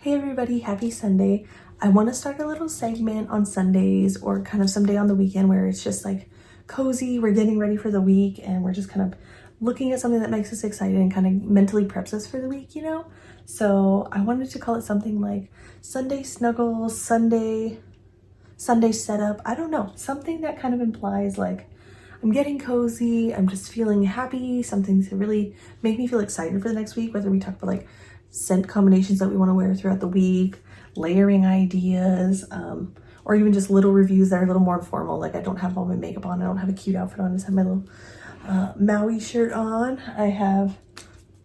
Hey everybody, happy Sunday. I want to start a little segment on Sundays or kind of someday on the weekend where it's just like cozy, we're getting ready for the week and we're just kind of looking at something that makes us excited and kind of mentally preps us for the week, you know? So I wanted to call it something like Sunday snuggles, Sunday setup. I don't know, something that kind of implies like I'm getting cozy, I'm just feeling happy, something to really make me feel excited for the next week, whether we talk about like scent combinations that we want to wear throughout the week, layering ideas, or even just little reviews that are a little more formal. Like I don't have all my makeup on, I don't have a cute outfit on, I just have my little Maui shirt on. I have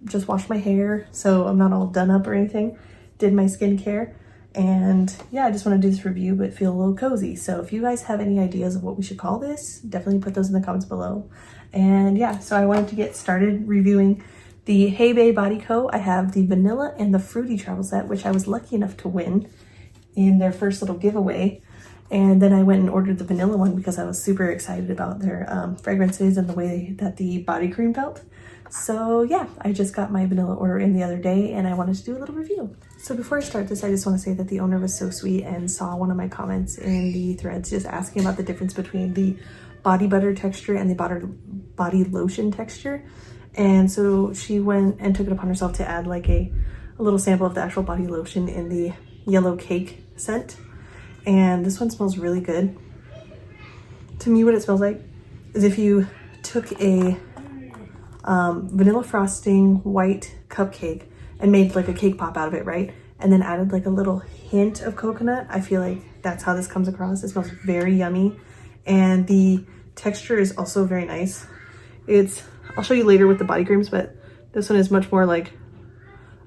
just washed my hair, so I'm not all done up or anything. Did my skincare, and yeah, I just want to do this review but feel a little cozy. So if you guys have any ideas of what we should call this, definitely put those in the comments below. And yeah, so I wanted to get started reviewing the Hey Bae Body Co. I have the vanilla and the fruity travel set, which I was lucky enough to win in their first little giveaway. And then I went and ordered the vanilla one because I was super excited about their fragrances and the way that the body cream felt. So yeah, I just got my vanilla order in the other day and I wanted to do a little review. So before I start this, I just want to say that the owner was so sweet and saw one of my comments in the threads just asking about the difference between the body butter texture and the body lotion texture. And so she went and took it upon herself to add like a little sample of the actual body lotion in the yellow cake scent. And this one smells really good. To me, what it smells like is if you took a vanilla frosting white cupcake and made like a cake pop out of it, right? And then added like a little hint of coconut. I feel like that's how this comes across. It smells very yummy. And the texture is also very nice. I'll show you later with the body creams, but this one is much more like,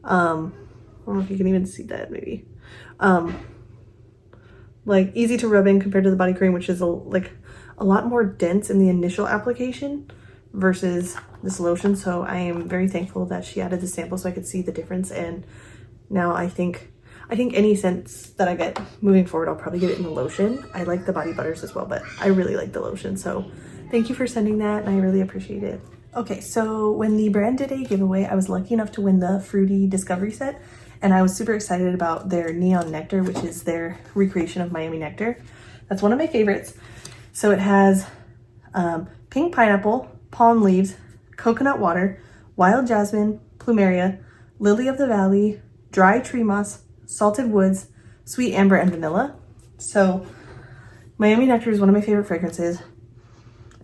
I don't know if you can even see that maybe. Like easy to rub in compared to the body cream, which is a lot more dense in the initial application versus this lotion. So I am very thankful that she added the sample so I could see the difference. And now I think any scents that I get moving forward, I'll probably get it in the lotion. I like the body butters as well, but I really like the lotion. So thank you for sending that and I really appreciate it. Okay, so when the brand did a giveaway, I was lucky enough to win the Fruity Discovery set, and I was super excited about their Neon Nectar, which is their recreation of Miami Nectar. That's one of my favorites. So it has pink pineapple, palm leaves, coconut water, wild jasmine, plumeria, lily of the valley, dry tree moss, salted woods, sweet amber, and vanilla. So Miami Nectar is one of my favorite fragrances.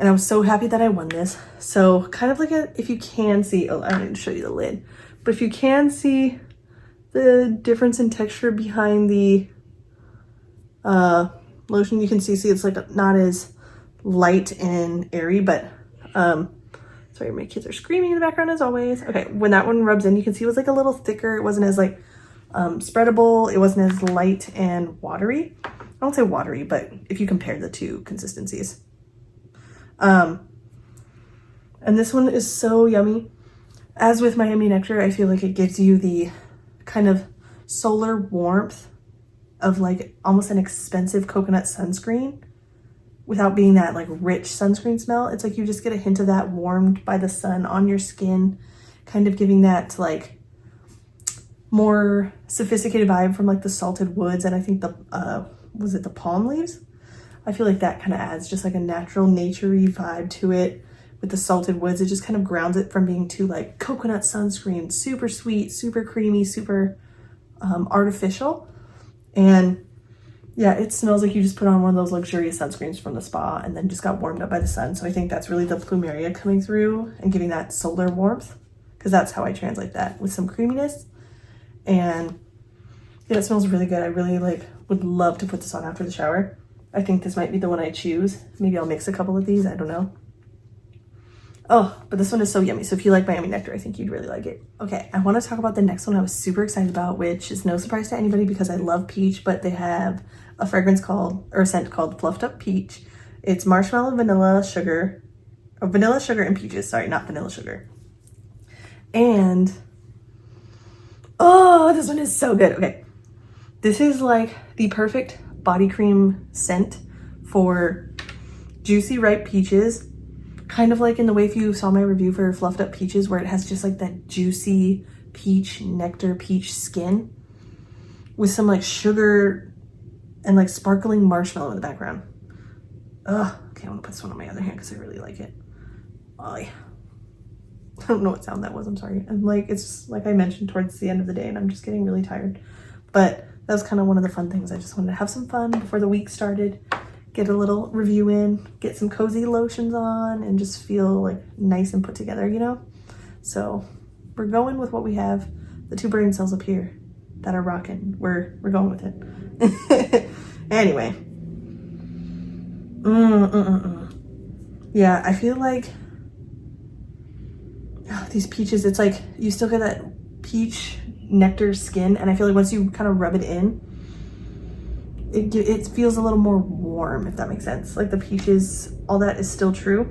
And I was so happy that I won this. So kind of like if you can see, oh, I didn't show you the lid, but if you can see the difference in texture behind the lotion, you can see it's like not as light and airy, but sorry, my kids are screaming in the background as always. Okay, when that one rubs in, you can see it was like a little thicker. It wasn't as like spreadable. It wasn't as light and watery. I don't say watery, but if you compare the two consistencies. And this one is so yummy. As with Miami Nectar, I feel like it gives you the kind of solar warmth of like almost an expensive coconut sunscreen without being that like rich sunscreen smell. It's like you just get a hint of that warmed by the sun on your skin, kind of giving that like more sophisticated vibe from like the salted woods. And I think was it the palm leaves? I feel like that kind of adds just like a natural naturey vibe to it with the salted woods. It just kind of grounds it from being too like coconut sunscreen, super sweet, super creamy, super artificial. And yeah, it smells like you just put on one of those luxurious sunscreens from the spa and then just got warmed up by the sun. So I think that's really the plumeria coming through and giving that solar warmth, because that's how I translate that with some creaminess. And yeah, it smells really good. I really would love to put this on after the shower. I think this might be the one I choose. Maybe I'll mix a couple of these, I don't know. Oh, but this one is so yummy. So if you like Miami Nectar, I think you'd really like it. Okay, I want to talk about the next one I was super excited about, which is no surprise to anybody because I love peach, but they have a scent called Fluffed Up Peach. It's marshmallow, vanilla, sugar, and peaches. Sorry, not vanilla sugar. And, oh, this one is so good. Okay, this is like the perfect body cream scent for juicy ripe peaches, kind of like in the way if you saw my review for Fluffed Up Peaches, where it has just like that juicy peach nectar, peach skin. with some like sugar and like sparkling marshmallow in the background. Ugh. Okay, I'm gonna put this one on my other hand because I really like it. I don't know what sound that was, I'm sorry. I'm like, it's like I mentioned towards the end of the day and I'm just getting really tired. But that was kind of one of the fun things. I just wanted to have some fun before the week started, get a little review in, get some cozy lotions on, and just feel like nice and put together, you know? So we're going with what we have. The 2 brain cells up here that are rocking. We're going with it. Anyway. Yeah, I feel like these peaches, it's like you still get that peach nectar skin, and I feel like once you kind of rub it in, it feels a little more warm, if that makes sense. Like the peaches, all that is still true,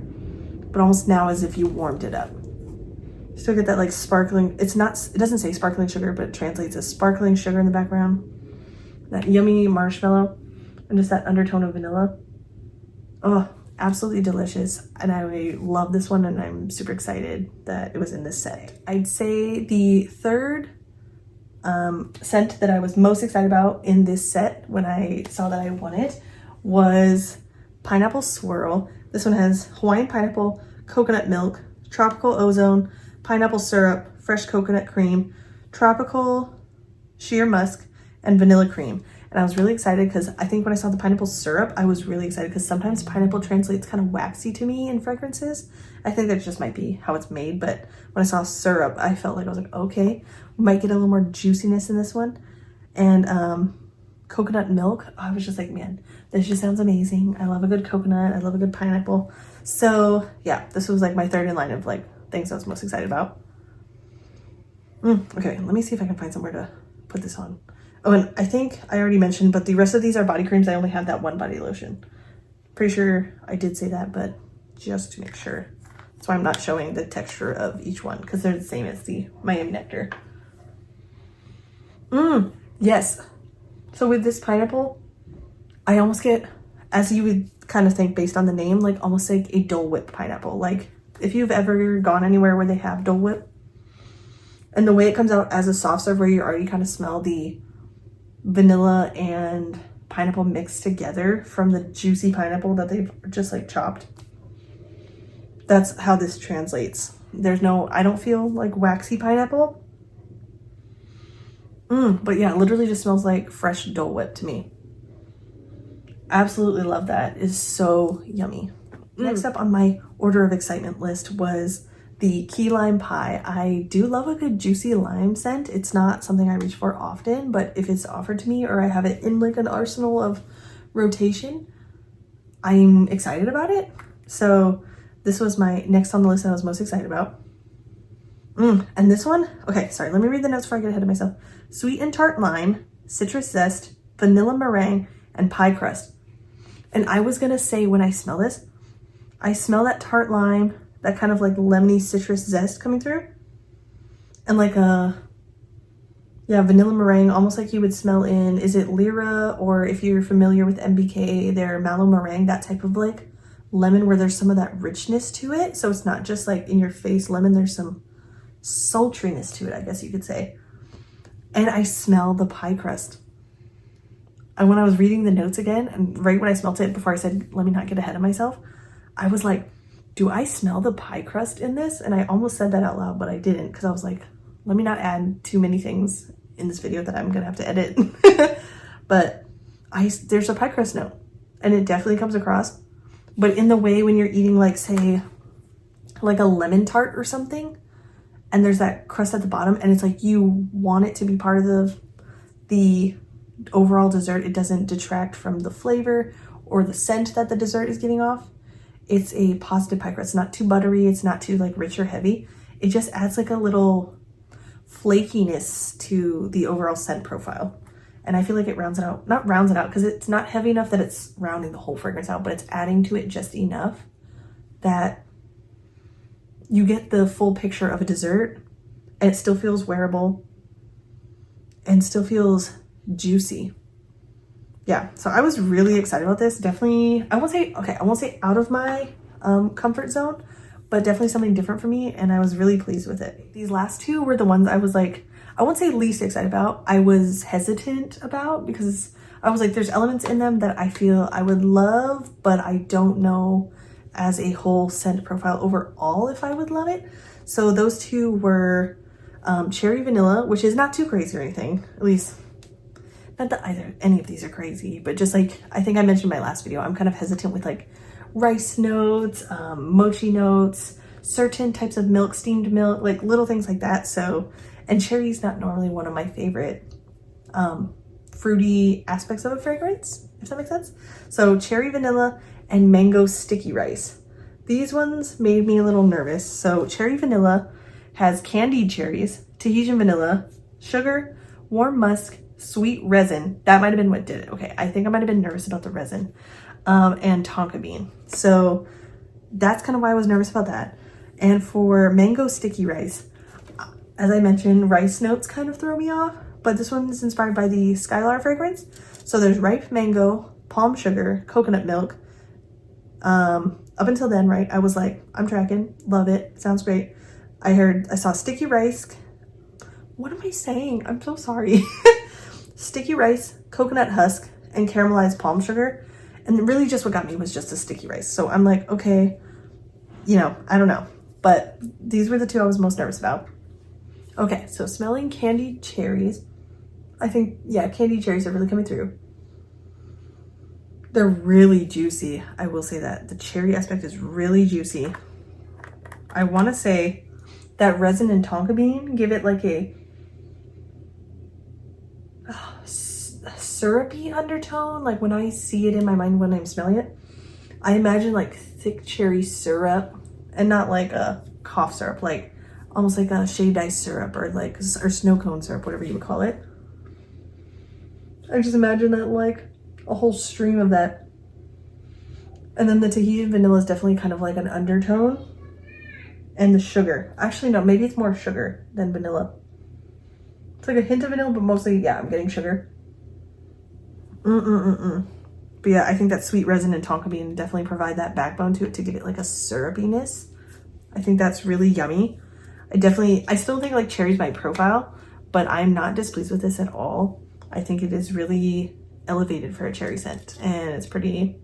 but almost now as if you warmed it up. You still get that like sparkling, it doesn't say sparkling sugar, but it translates as sparkling sugar in the background. That yummy marshmallow and just that undertone of vanilla. Oh, absolutely delicious. And I love this one, and I'm super excited that it was in this set. I'd say the third scent that I was most excited about in this set when I saw that I won it was Pineapple Swirl. This one has Hawaiian pineapple, coconut milk, tropical ozone, pineapple syrup, fresh coconut cream, tropical sheer musk, and vanilla cream. And I was really excited because I think when I saw the pineapple syrup, I was really excited because sometimes pineapple translates kind of waxy to me in fragrances. I think that just might be how it's made, but when I saw syrup, I felt like I was like, okay, we might get a little more juiciness in this one. And coconut milk, I was just like, man, this just sounds amazing. I love a good coconut. I love a good pineapple. So yeah, this was like my third in line of like things I was most excited about. Okay, let me see if I can find somewhere to put this on. Oh, and I think I already mentioned, but the rest of these are body creams. I only have that one body lotion. Pretty sure I did say that, but just to make sure. That's why I'm not showing the texture of each one, because they're the same as the Miami Nectar. Yes. So with this pineapple, I almost get, as you would kind of think based on the name, like almost like a Dole Whip pineapple. Like if you've ever gone anywhere where they have Dole Whip, and the way it comes out as a soft serve where you already kind of smell the vanilla and pineapple mixed together from the juicy pineapple that they've just like chopped. That's how this translates. There's no, I don't feel like waxy pineapple. But yeah, it literally just smells like fresh Dole Whip to me. Absolutely love that. It's so yummy. Next up on my order of excitement list was the key lime pie. I do love a good juicy lime scent. It's not something I reach for often, but if it's offered to me or I have it in like an arsenal of rotation, I'm excited about it. So this was my next on the list that I was most excited about. And this one, okay, sorry, let me read the notes before I get ahead of myself. Sweet and tart lime, citrus zest, vanilla meringue, and pie crust. And I was gonna say when I smell this, I smell that tart lime, that kind of like lemony citrus zest coming through, and like a, yeah, vanilla meringue, almost like you would smell in, is it Lyra, or if you're familiar with MBK, their mallow meringue, that type of like lemon where there's some of that richness to it. So it's not just like in your face lemon, there's some sultriness to it, I guess you could say. And I smell the pie crust. And when I was reading the notes again, and right when I smelled it, before I said, let me not get ahead of myself, I was like, do I smell the pie crust in this? And I almost said that out loud, but I didn't, because I was like, let me not add too many things in this video that I'm gonna have to edit. But there's a pie crust note, and it definitely comes across, but in the way when you're eating like, say, like a lemon tart or something, and there's that crust at the bottom, and it's like you want it to be part of the overall dessert. It doesn't detract from the flavor or the scent that the dessert is giving off. It's a positive pie crust. It's not too buttery. It's not too like rich or heavy. It just adds like a little flakiness to the overall scent profile. And I feel like it rounds it out, not rounds it out, because it's not heavy enough that it's rounding the whole fragrance out, but it's adding to it just enough that you get the full picture of a dessert, and it still feels wearable and still feels juicy. Yeah, so I was really excited about this. Definitely, I won't say out of my comfort zone, but definitely something different for me, and I was really pleased with it. These last two were the ones I was like, I won't say least excited about, I was hesitant about, because I was like, there's elements in them that I feel I would love, but I don't know as a whole scent profile overall if I would love it. So those two were cherry vanilla, which is not too crazy or anything, at least not that any of these are crazy, but just like, I think I mentioned in my last video, I'm kind of hesitant with like rice notes, mochi notes, certain types of milk, steamed milk, like little things like that. So, and cherry is not normally one of my favorite fruity aspects of a fragrance, if that makes sense. So cherry vanilla and mango sticky rice. These ones made me a little nervous. So cherry vanilla has candied cherries, Tahitian vanilla, sugar, warm musk, sweet resin. That might have been what did it. Okay, I think I might have been nervous about the resin, and tonka bean. So that's kind of why I was nervous about that. And for mango sticky rice, as I mentioned, rice notes kind of throw me off, but this one is inspired by the Skylar fragrance. So there's ripe mango, palm sugar, coconut milk. Up until then, right, I was like, I'm tracking, love it, sounds great. I saw sticky rice. What am I saying? I'm so sorry. Sticky rice, coconut husk, and caramelized palm sugar. And really just what got me was just the sticky rice. So I'm like, okay, you know, I don't know. But these were the two I was most nervous about. Okay, so smelling candied cherries. I think, yeah, candied cherries are really coming through. They're really juicy. I will say that. The cherry aspect is really juicy. I want to say that resin and tonka bean give it like a syrupy undertone. Like when I see it in my mind when I'm smelling it, I imagine like thick cherry syrup, and not like a cough syrup, like almost like a shaved ice syrup, or like or snow cone syrup, whatever you would call it. I just imagine that, like a whole stream of that. And then the Tahitian vanilla is definitely kind of like an undertone. And the sugar, actually no, maybe it's more sugar than vanilla. It's like a hint of vanilla, but mostly, yeah, I'm getting sugar. But yeah, I think that sweet resin and tonka bean definitely provide that backbone to it to give it like a syrupiness. I think that's really yummy. I still think like cherry's my profile, but I'm not displeased with this at all. I think it is really elevated for a cherry scent, and it's pretty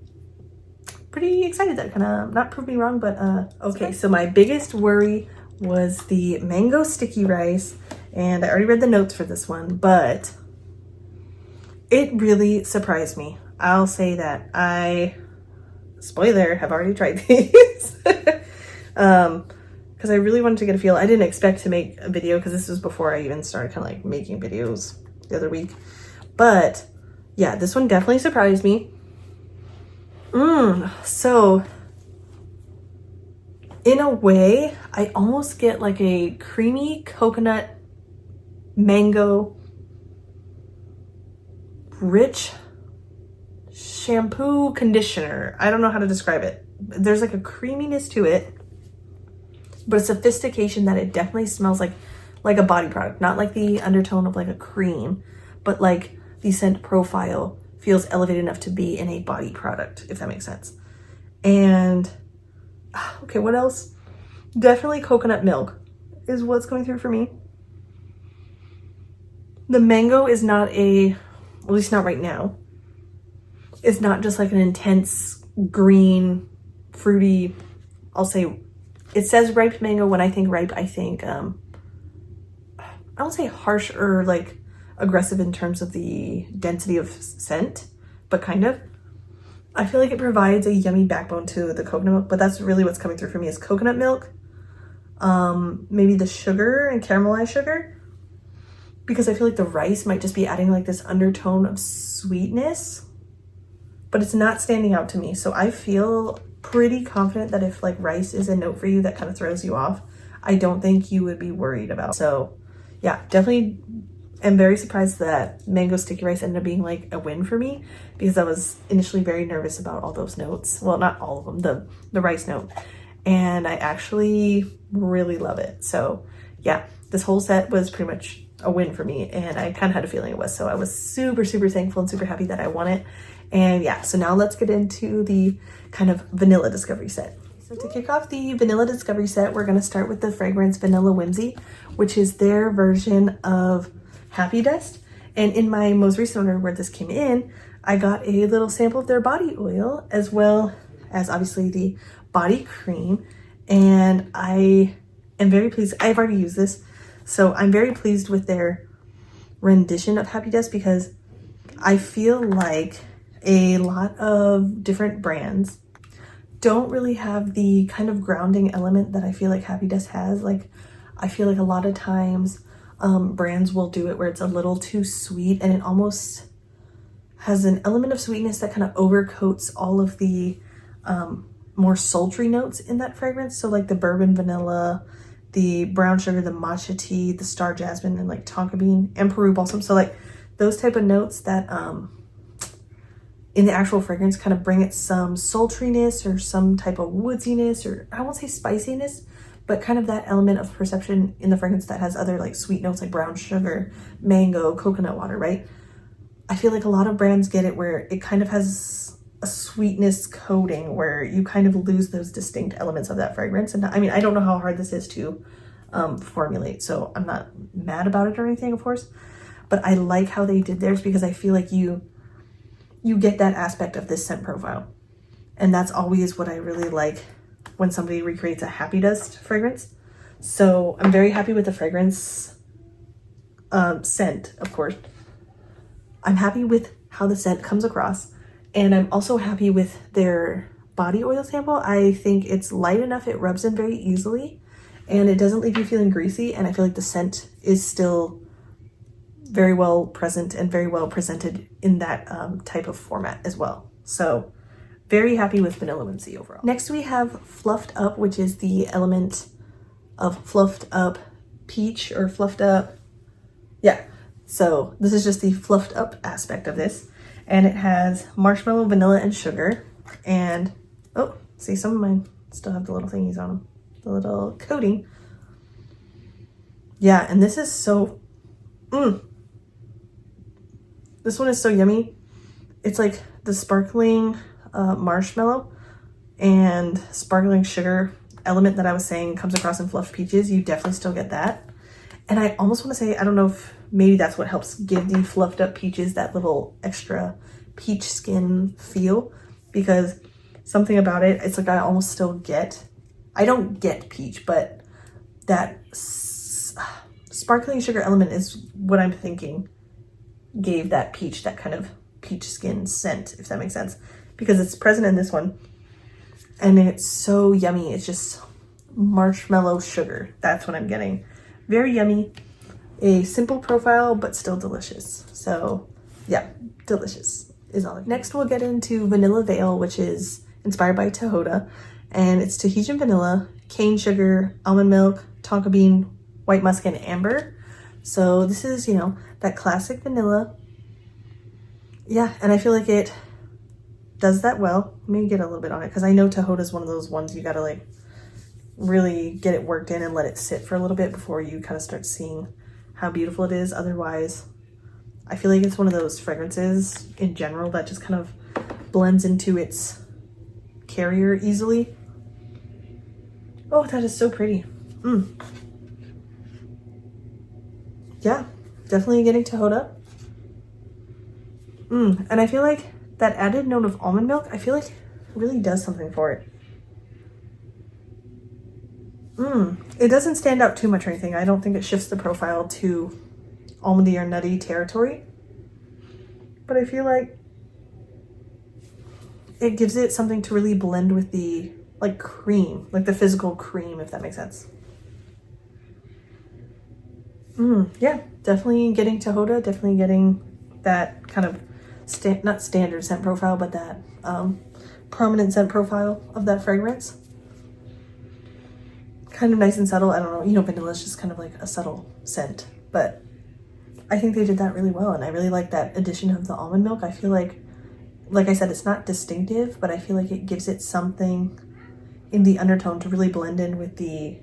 excited that kind of not proved me wrong, but okay. So my biggest worry was the mango sticky rice, and I already read the notes for this one, but it really surprised me. I'll say that spoiler, have already tried these. Because I really wanted to get a feel. I didn't expect to make a video because this was before I even started kind of like making videos the other week. But yeah, this one definitely surprised me. So in a way, I almost get like a creamy coconut mango rich shampoo conditioner. I don't know how to describe it. There's like a creaminess to it, but a sophistication that it definitely smells like a body product, not like the undertone of like a cream, but like the scent profile feels elevated enough to be in a body product, if that makes sense. And okay, what else? Definitely coconut milk is what's coming through for me. The mango is not at least not right now, it's not just like an intense green, fruity, I'll say, it says ripe mango. When I think ripe, I think, I won't say harsh or like aggressive in terms of the density of scent, but kind of. I feel like it provides a yummy backbone to the coconut milk, but that's really what's coming through for me is coconut milk. Maybe the sugar and caramelized sugar, because I feel like the rice might just be adding like this undertone of sweetness, but it's not standing out to me. So I feel pretty confident that if like rice is a note for you that kind of throws you off, I don't think you would be worried about. So yeah, definitely am very surprised that mango sticky rice ended up being like a win for me, because I was initially very nervous about all those notes. Well, not all of them, the rice note. And I actually really love it. So yeah, this whole set was pretty much a win for me, and I kind of had a feeling it was. So I was super, super thankful and super happy that I won it. And yeah, so now let's get into the kind of vanilla discovery set. So to kick off the vanilla discovery set, we're going to start with the fragrance Vanilla Whimsy, which is their version of Happy Dust. And in my most recent order where this came in, I got a little sample of their body oil as well as obviously the body cream. And I am very pleased. I've already used this, so I'm very pleased with their rendition of Happy Dust because I feel like a lot of different brands don't really have the kind of grounding element that I feel like Happy Dust has. Like, I feel like a lot of times brands will do it where it's a little too sweet and it almost has an element of sweetness that kind of overcoats all of the more sultry notes in that fragrance. So like the bourbon vanilla, the brown sugar, the matcha tea, the star jasmine, and like tonka bean and Peru balsam. So like those type of notes that in the actual fragrance kind of bring it some sultriness or some type of woodsiness, or I won't say spiciness, but kind of that element of perception in the fragrance that has other like sweet notes like brown sugar, mango, coconut water, right? I feel like a lot of brands get it where it kind of has a sweetness coating where you kind of lose those distinct elements of that fragrance. And I mean, I don't know how hard this is to formulate, so I'm not mad about it or anything, of course, but I like how they did theirs because I feel like you get that aspect of this scent profile. And that's always what I really like when somebody recreates a Happy Dust fragrance. So I'm very happy with the fragrance scent, of course. I'm happy with how the scent comes across. And I'm also happy with their body oil sample. I think it's light enough, it rubs in very easily, and it doesn't leave you feeling greasy. And I feel like the scent is still very well present and very well presented in that type of format as well. So very happy with Vanilla Whimsy overall. Next we have Fluffed Up, which is the element of Fluffed Up Peach or Fluffed Up. Yeah, so this is just the Fluffed Up aspect of this. And it has marshmallow, vanilla, and sugar. And, oh, see, some of mine still have the little thingies on them. The little coating. Yeah, and this is so, this one is so yummy. It's like the sparkling marshmallow and sparkling sugar element that I was saying comes across in Fluffed Peaches. You definitely still get that. And I almost want to say, I don't know if maybe that's what helps give the Fluffed Up Peaches that little extra peach skin feel, because something about it, it's like I almost still get, I don't get peach, but that sparkling sugar element is what I'm thinking gave that peach, that kind of peach skin scent, if that makes sense, because it's present in this one. And it's so yummy. It's just marshmallow sugar. That's what I'm getting. Very yummy. A simple profile, but still delicious. So yeah, delicious is all. Next, we'll get into Vanilla Veil, which is inspired by Tahota. And it's Tahitian vanilla, cane sugar, almond milk, tonka bean, white musk, and amber. So this is, you know, that classic vanilla. Yeah, and I feel like it does that well. Let me get a little bit on it, because I know Tahota is one of those ones you gotta like really get it worked in and let it sit for a little bit before you kind of start seeing how beautiful it is. Otherwise, I feel like it's one of those fragrances in general that just kind of blends into its carrier easily. Oh, that is so pretty. Yeah, definitely getting Tahota. And I feel like that added note of almond milk, I feel like really does something for it. It doesn't stand out too much or anything. I don't think it shifts the profile to almondy or nutty territory, but I feel like it gives it something to really blend with the like cream, like the physical cream, if that makes sense. Yeah, definitely getting Tahota, definitely getting that kind of not standard scent profile, but that prominent scent profile of that fragrance. Kind of nice and subtle. I don't know, you know, vanilla is just kind of like a subtle scent, but I think they did that really well. And I really like that addition of the almond milk. I feel like I said, it's not distinctive, but I feel like it gives it something in the undertone to really blend in with the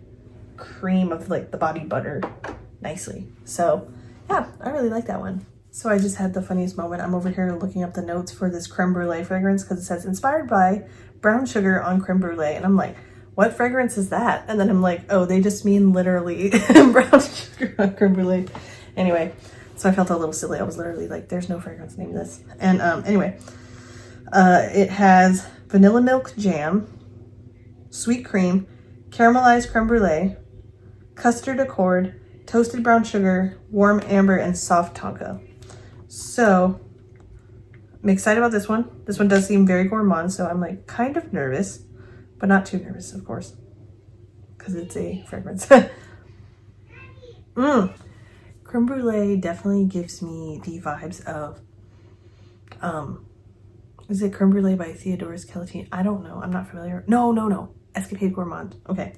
cream of like the body butter nicely. So yeah, I really like that one. So I just had the funniest moment. I'm over here looking up the notes for this creme brulee fragrance because it says inspired by brown sugar on creme brulee. And I'm like, what fragrance is that? And then I'm like, oh, they just mean literally brown sugar creme brulee. Anyway, so I felt a little silly. I was literally like, there's no fragrance named this. And anyway, it has vanilla milk jam, sweet cream, caramelized creme brulee, custard accord, toasted brown sugar, warm amber, and soft tonka. So I'm excited about this one. This one does seem very gourmand, so I'm like kind of nervous, but not too nervous, of course, because it's a fragrance. Creme brulee definitely gives me the vibes of, is it creme brulee by Theodore's Kelatine? I don't know. I'm not familiar. No. Escapade Gourmand. Okay.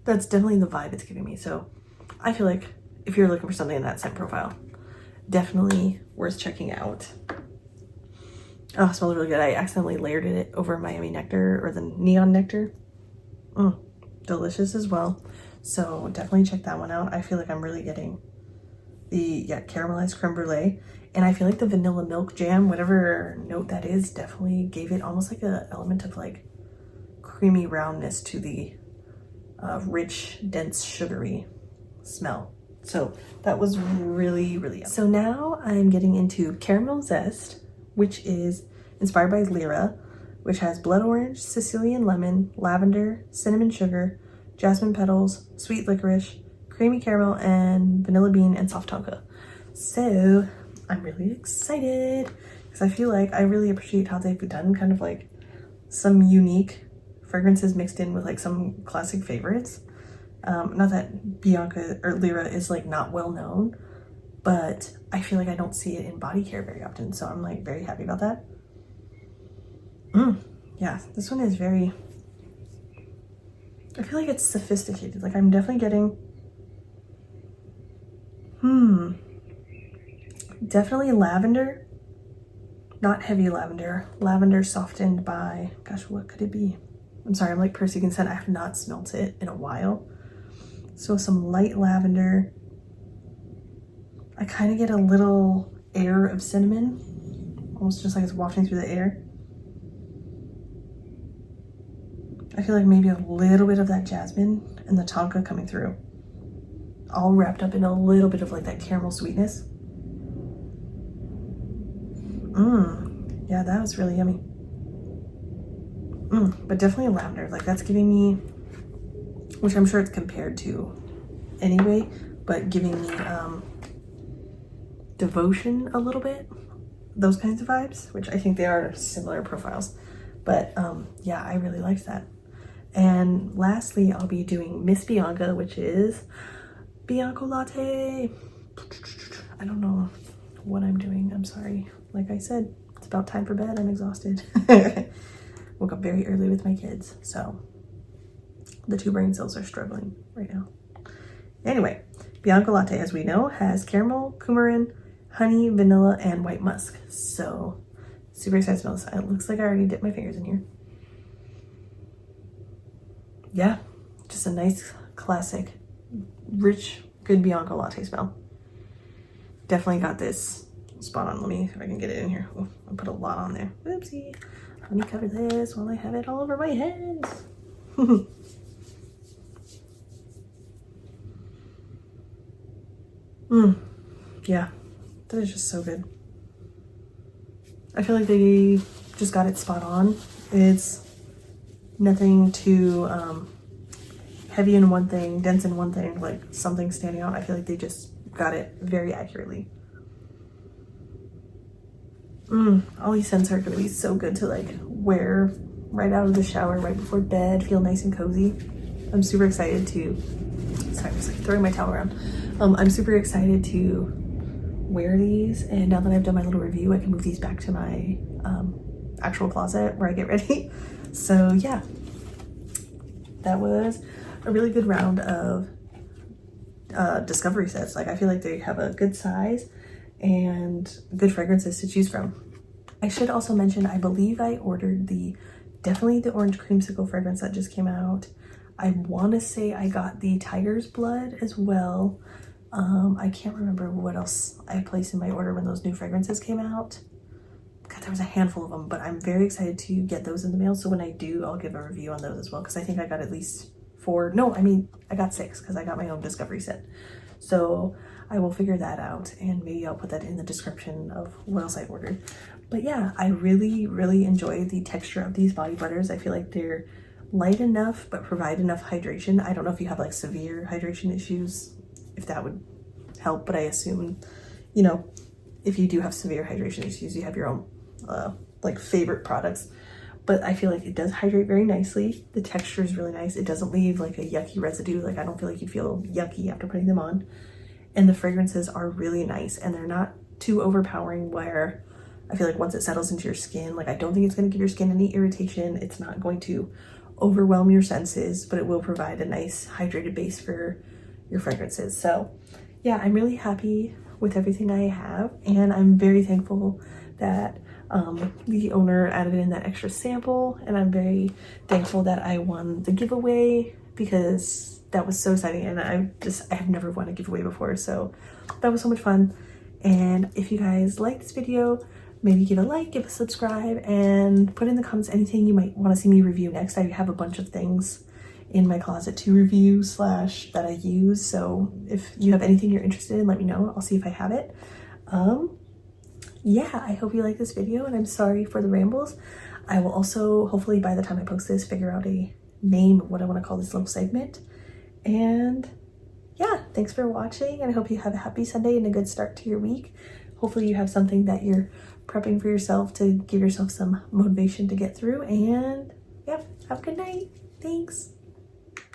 That's definitely the vibe it's giving me. So I feel like if you're looking for something in that scent profile, definitely worth checking out. Oh, it smells really good. I accidentally layered it over Miami Nectar or the Neon Nectar. Delicious as well. So definitely check that one out. I feel like I'm really getting the caramelized creme brulee. And I feel like the vanilla milk jam, whatever note that is, definitely gave it almost like an element of like creamy roundness to the rich, dense, sugary smell. So that was really, really yummy. So now I'm getting into Caramel Zest, which is inspired by Lyra, which has blood orange, Sicilian lemon, lavender, cinnamon sugar, jasmine petals, sweet licorice, creamy caramel, and vanilla bean and soft tonka. So I'm really excited because I feel like I really appreciate how they've done kind of like some unique fragrances mixed in with like some classic favorites. Not that Bianca or Lyra is like not well known, but I feel like I don't see it in body care very often. So I'm like very happy about that. Yeah, this one is very, I feel like it's sophisticated. Like I'm definitely getting, definitely lavender, not heavy lavender, lavender softened by, gosh, what could it be? I'm sorry, I'm like Percy Consent. I have not smelt it in a while. So some light lavender. I kind of get a little air of cinnamon, almost just like it's wafting through the air. I feel like maybe a little bit of that jasmine and the tonka coming through, all wrapped up in a little bit of like that caramel sweetness. Yeah, that was really yummy. But definitely lavender. Like that's giving me, which I'm sure it's compared to anyway, but giving me devotion a little bit. Those kinds of vibes, which I think they are similar profiles. But yeah, I really liked that. And lastly, I'll be doing Miss Bianca, which is Bianco Latte. I don't know what I'm doing. I'm sorry. Like I said, it's about time for bed. I'm exhausted. Woke up very early with my kids, so the two brain cells are struggling right now. Anyway, Bianco Latte, as we know, has caramel, coumarin, honey, vanilla, and white musk. So super excited to smell this. It looks like I already dipped my fingers in here. Yeah, just a nice, classic, rich, good Bianco Latte smell. Definitely got this spot on. Let me see if I can get it in here. Oh, I put a lot on there. Oopsie. Let me cover this while I have it all over my hands. Yeah, that is just so good. I feel like they just got it spot on. It's nothing too heavy in one thing, dense in one thing, like something standing out. I feel like they just got it very accurately. All these scents are going to be so good to like wear right out of the shower, right before bed, feel nice and cozy. I'm super excited to, sorry, I'm just like throwing my towel around. I'm super excited to wear these, and now that I've done my little review, I can move these back to my actual closet where I get ready. So yeah, that was a really good round of discovery sets. Like I feel like they have a good size and good fragrances to choose from. I should also mention, I believe I ordered definitely the orange creamsicle fragrance that just came out. I want to say I got the tiger's blood as well. I can't remember what else I placed in my order when those new fragrances came out. God, there was a handful of them, but I'm very excited to get those in the mail. So when I do, I'll give a review on those as well, because I think I got at least 4. No, I mean, I got 6 because I got my own discovery set. So I will figure that out, and maybe I'll put that in the description of what else I ordered. But yeah, I really, really enjoy the texture of these body butters. I feel like they're light enough, but provide enough hydration. I don't know if you have like severe hydration issues, if that would help, but I assume, you know, if you do have severe hydration issues, you have your own like favorite products. But I feel like it does hydrate very nicely. The texture is really nice. It doesn't leave like a yucky residue. Like I don't feel like you'd feel yucky after putting them on. And the fragrances are really nice, and they're not too overpowering where I feel like once it settles into your skin, like I don't think it's going to give your skin any irritation. It's not going to overwhelm your senses, but it will provide a nice hydrated base for your fragrances. So yeah, I'm really happy with everything I have, and I'm very thankful that the owner added in that extra sample, and I'm very thankful that I won the giveaway, because that was so exciting, and I have never won a giveaway before, so that was so much fun. And if you guys like this video, maybe give a like, give a subscribe, and put in the comments anything you might want to see me review next. I have a bunch of things in my closet to review / that I use, so if you have anything you're interested in, let me know. I'll see if I have it. Yeah, I hope you like this video, and I'm sorry for the rambles. I will also, hopefully by the time I post this, figure out a name of what I want to call this little segment. And yeah, thanks for watching, and I hope you have a happy Sunday and a good start to your week. Hopefully you have something that you're prepping for yourself to give yourself some motivation to get through. And yeah, have a good night. Thanks.